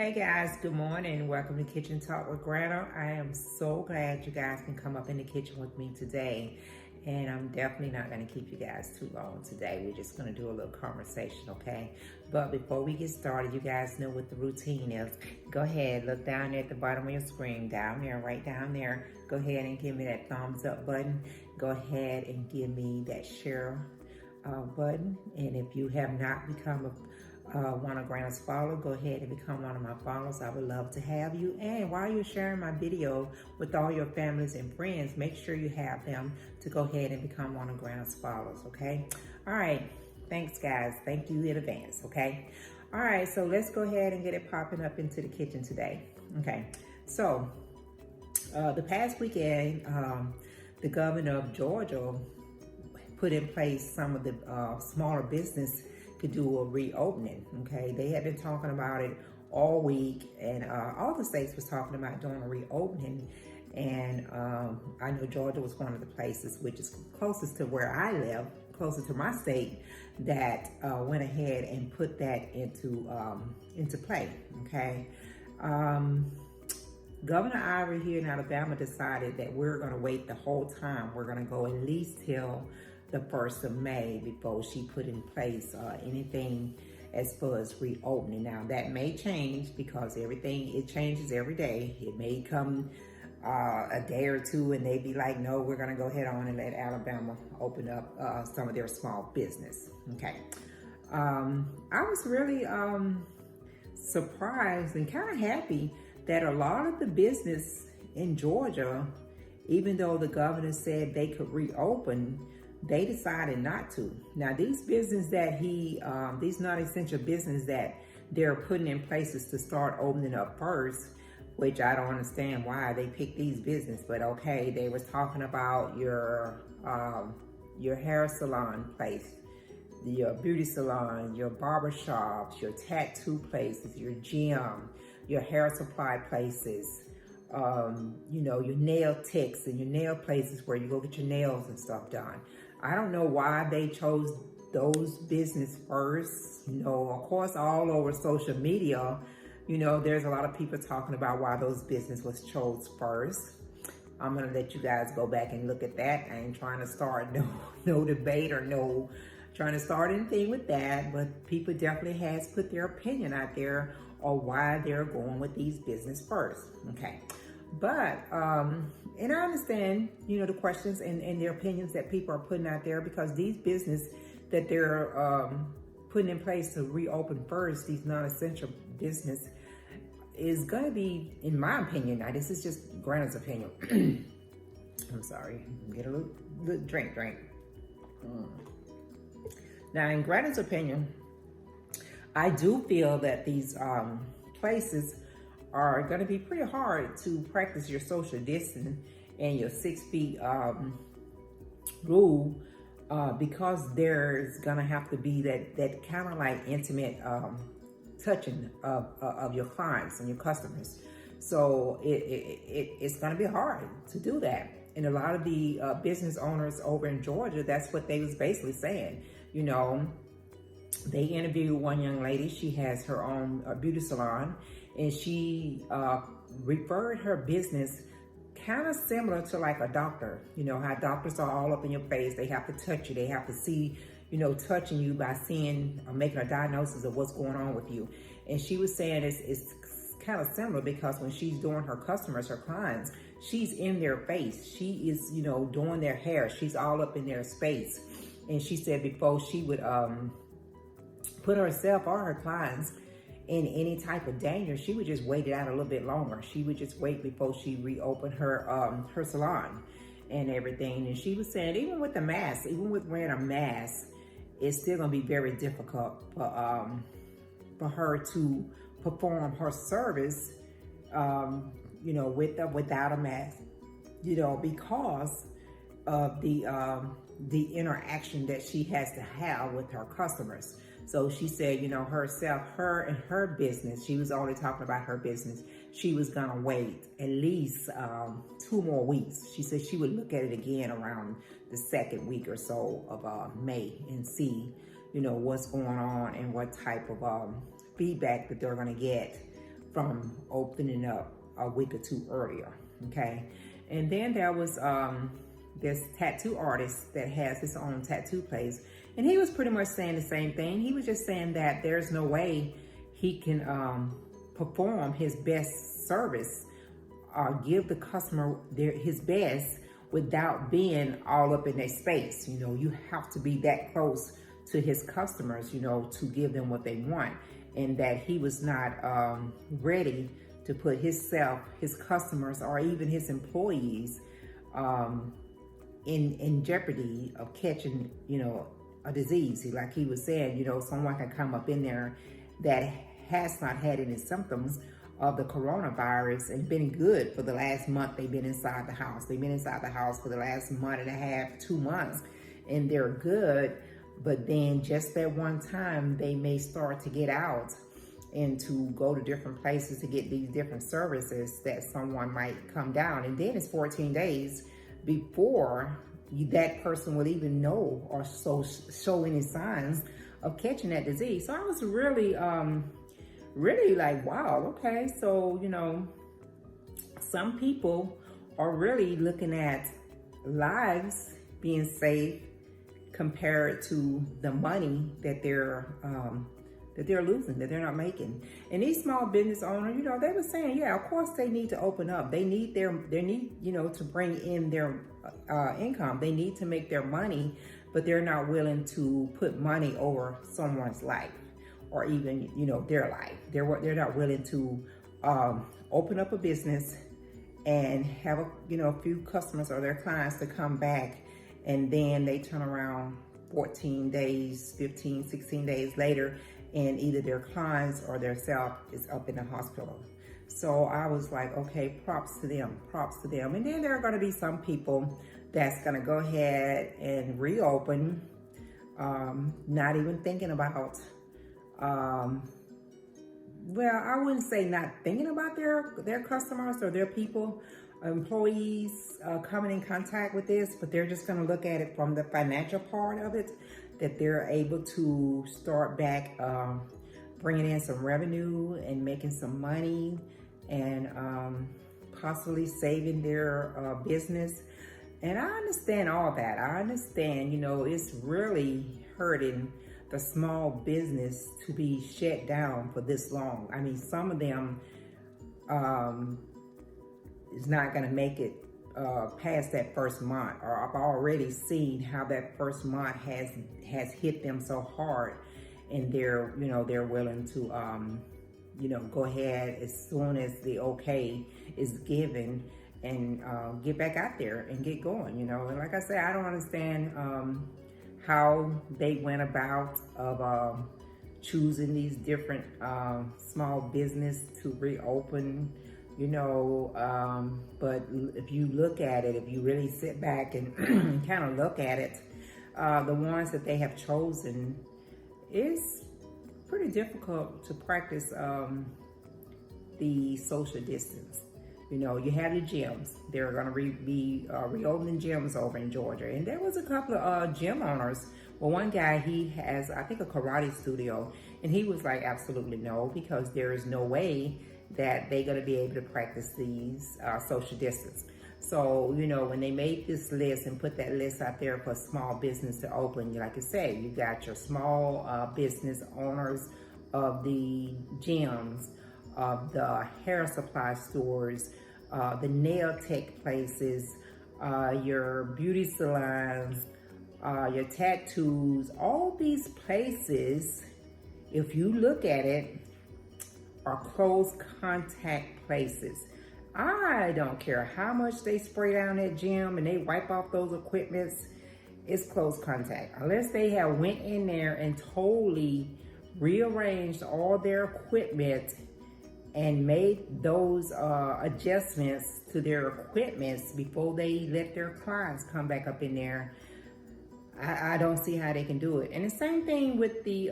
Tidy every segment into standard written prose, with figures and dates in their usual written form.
Hey guys, good morning. Welcome to Kitchen Talk with Granna. I am so glad you guys can come up in the kitchen with me today. And I'm definitely not going to keep you guys too long today. We're just going to do a little conversation, okay? But before we get started, you guys know what the routine is. Go ahead, look down there at the bottom of your screen, down there, right down there. Go ahead and give me that thumbs up button. Go ahead and give me that share button. And if you have not become one of Granna's followers, go ahead and become one of my followers. I would love to have you. And while you're sharing my video with all your families and friends, make sure you have them to go ahead and become one of Granna's followers, okay? All right, thanks guys. Thank you in advance, okay? All right, so let's go ahead and get it popping up into the kitchen today. Okay, so the past weekend, the governor of Georgia put in place some of the smaller business to do a reopening, okay? They had been talking about it all week, and all the states was talking about doing a reopening, and I know Georgia was one of the places, which is closest to where I live, closer to my state, that went ahead and put that into play, okay? Governor Ivory here in Alabama decided that we're gonna wait the whole time. We're gonna go at least till the 1st of May before she put in place anything as far as reopening. Now that may change because it changes every day. It may come a day or two and they be like, no, we're gonna go ahead on and let Alabama open up some of their small business, okay? I was really surprised and kind of happy that a lot of the business in Georgia, even though the governor said they could reopen, they decided not to. Now, these business that these non-essential business that they're putting in places to start opening up first, which I don't understand why they picked these business, but okay, they was talking about your hair salon place, your beauty salon, your barber shops, your tattoo places, your gym, your hair supply places, you know, your nail techs and your nail places where you go get your nails and stuff done. I don't know why they chose those business first. You know, of course, all over social media, you know, there's a lot of people talking about why those business was chose first. I'm gonna let you guys go back and look at that. I ain't trying to start no debate or trying to start anything with that, but people definitely has put their opinion out there on why they're going with these business first, okay? But, and I understand, you know, the questions and their opinions that people are putting out there, because these business that they're putting in place to reopen first, these non-essential business, is gonna be, in my opinion, now this is just Granna's opinion. I'm sorry, get a little drink. Now, in Granna's opinion, I do feel that these places are going to be pretty hard to practice your social distancing and your 6 feet rule, because there's going to have to be that kind of like intimate touching of your clients and your customers. So it's going to be hard to do that. And a lot of the business owners over in Georgia, that's what they was basically saying. You know, they interviewed one young lady. She has her own beauty salon, and she referred her business kind of similar to like a doctor. You know how doctors are all up in your face. They have to touch you. They have to see, you know, touching you by seeing or making a diagnosis of what's going on with you. And she was saying it's kind of similar, because when she's doing her customers, her clients, she's in their face. She is, you know, doing their hair. She's all up in their space. And she said before she would put herself or her clients in any type of danger, she would just wait it out a little bit longer. She would just wait before she reopened her her salon and everything. And she was saying, even with the mask, even with wearing a mask, it's still gonna be very difficult for her to perform her service, you know, without a mask, you know, because of the interaction that she has to have with her customers. So she said, you know, her and her business, she was only talking about her business. She was gonna wait at least 2 more weeks. She said she would look at it again around the 2nd week or so of May and see, you know, what's going on and what type of feedback that they're gonna get from opening up a week or two earlier. Okay. And then there was this tattoo artist that has his own tattoo place, and he was pretty much saying the same thing. He was just saying that there's no way he can perform his best service or give the customer his best without being all up in their space. You know, you have to be that close to his customers, you know, to give them what they want. And that he was not ready to put himself, his customers, or even his employees in jeopardy of catching, you know, a disease. Like he was saying, you know, someone can come up in there that has not had any symptoms of the coronavirus and been good for the last month. They've been inside the house. They've been inside the house for the last month and a half, 2 months, and they're good. But then just that one time, they may start to get out and to go to different places to get these different services that someone might come down. And then it's 14 days before that person will even know or show any signs of catching that disease. So I was really, really like, wow, okay. So, you know, some people are really looking at lives being saved compared to the money that they're losing, that they're not making. And these small business owners, you know, they were saying, yeah, of course they need to open up. They need you know, to bring in their income. They need to make their money, but they're not willing to put money over someone's life or even, you know, their life. They're not willing to open up a business and have a few customers or their clients to come back, and then they turn around 14 days, 15, 16 days later, and either their clients or their self is up in the hospital. So I was like, okay, props to them. And then there are going to be some people that's going to go ahead and reopen, not even thinking about, well, I wouldn't say not thinking about their customers or their people, employees coming in contact with this, but they're just going to look at it from the financial part of it, that they're able to start back bringing in some revenue and making some money and possibly saving their business. And I understand all that. I understand, you know, it's really hurting the small business to be shut down for this long. I mean, some of them is not going to make it past that first month, or I've already seen how that first month has hit them so hard, and they're willing to go ahead as soon as the okay is given and get back out there and get going, you know. And like I said, I don't understand how they went about of choosing these different small business to reopen, you know, but if you look at it, if you really sit back and kind of look at it, the ones that they have chosen, it's pretty difficult to practice the social distance. You know, you have your gyms. They're going to be reopening gyms over in Georgia. And there was a couple of gym owners. Well, one guy, he has, I think, a karate studio. And he was like, absolutely no, because there is no way that they're going to be able to practice these social distance. So, you know, when they made this list and put that list out there for small business to open, like I say, you got your small business owners of the gyms, of the hair supply stores, the nail tech places, your beauty salons, your tattoos. All these places, if you look at it, are close contact places. I don't care how much they spray down that gym and they wipe off those equipments, it's close contact. Unless they have went in there and totally rearranged all their equipment and made those adjustments to their equipments before they let their clients come back up in there, I don't see how they can do it. And the same thing with the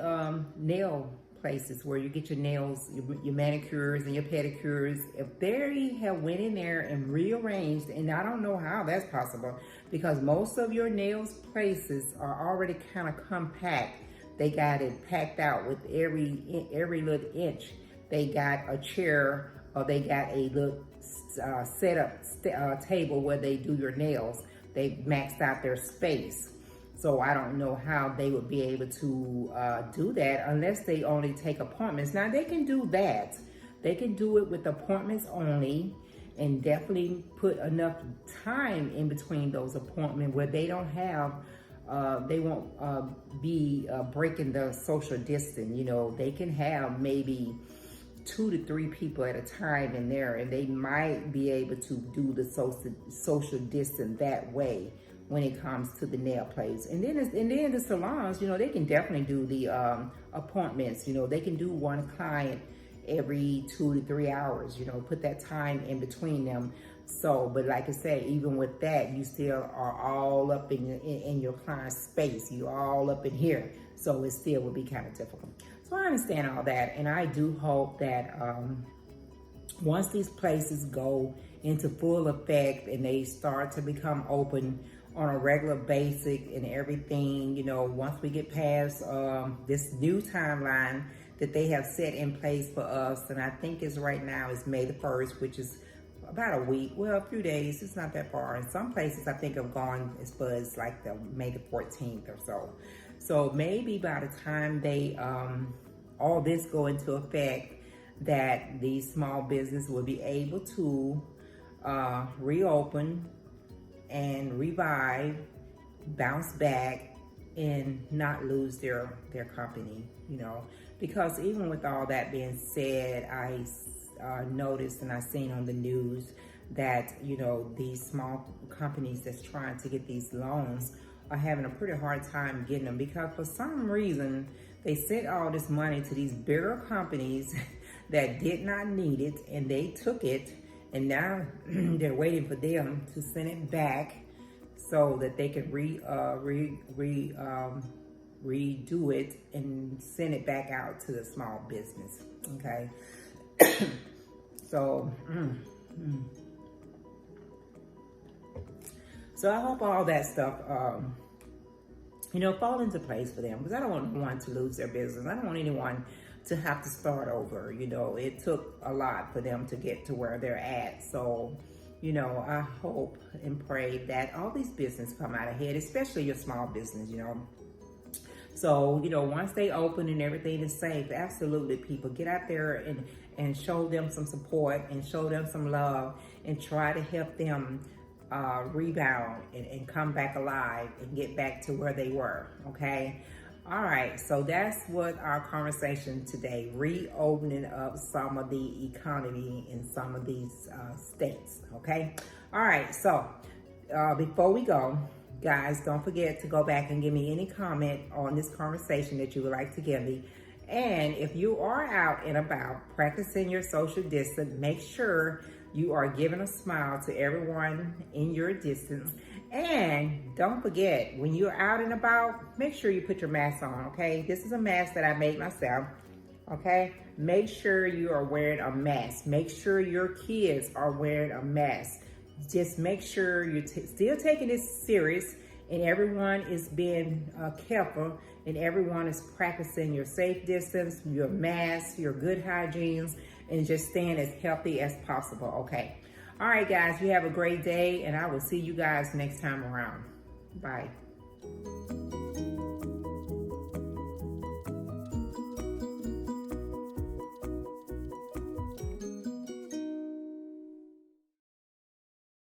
nail places where you get your nails, your manicures and your pedicures. If they have went in there and rearranged, and I don't know how that's possible, because most of your nails places are already kind of compact. They got it packed out with every little inch they got a chair or they got a little table where they do your nails. They maxed out their space. So I don't know how they would be able to do that unless they only take appointments. Now they can do that. They can do it with appointments only, and definitely put enough time in between those appointments where they don't have, they won't be breaking the social distance. You know, they can have maybe 2 to 3 people at a time in there, and they might be able to do the social distance that way when it comes to the nail place. And then the salons, you know, they can definitely do the appointments. You know, they can do one client every 2 to 3 hours, you know, put that time in between them. So, but like I said, even with that, you still are all up in your client's space. You're all up in here. So it still would be kind of difficult. So I understand all that. And I do hope that once these places go into full effect and they start to become open on a regular basis and everything, you know, once we get past this new timeline that they have set in place for us, and I think is right now is May the 1st, which is about a week, well, a few days, it's not that far. In some places I think have gone as far as like the May the 14th or so. So maybe by the time they, all this go into effect, that these small business will be able to reopen and revive, bounce back, and not lose their company, you know. Because even with all that being said, I noticed and I seen on the news that, you know, these small companies that's trying to get these loans are having a pretty hard time getting them, because for some reason they sent all this money to these bigger companies that did not need it, and they took it, and now they're waiting for them to send it back so that they can redo it and send it back out to the small business. Okay. So so I hope all that stuff you know, fall into place for them, because I don't want anyone to lose their business. I don't want anyone to have to start over. You know, it took a lot for them to get to where they're at. So, you know, I hope and pray that all these businesses come out ahead, especially your small business, you know. So, you know, once they open and everything is safe, absolutely, people, get out there and show them some support and show them some love and try to help them rebound and come back alive and get back to where they were, okay? All right, so that's what our conversation today, reopening up some of the economy in some of these states, okay? All right, so before we go, guys, don't forget to go back and give me any comment on this conversation that you would like to give me. And if you are out and about practicing your social distance, make sure you are giving a smile to everyone in your distance. And don't forget, when you're out and about, make sure you put your mask on, okay? This is a mask that I made myself, okay? Make sure you are wearing a mask. Make sure your kids are wearing a mask. Just make sure you're still taking this serious, and everyone is being careful, and everyone is practicing your safe distance, your mask, your good hygienes, and just staying as healthy as possible, okay? All right, guys, you have a great day, and I will see you guys next time around. Bye.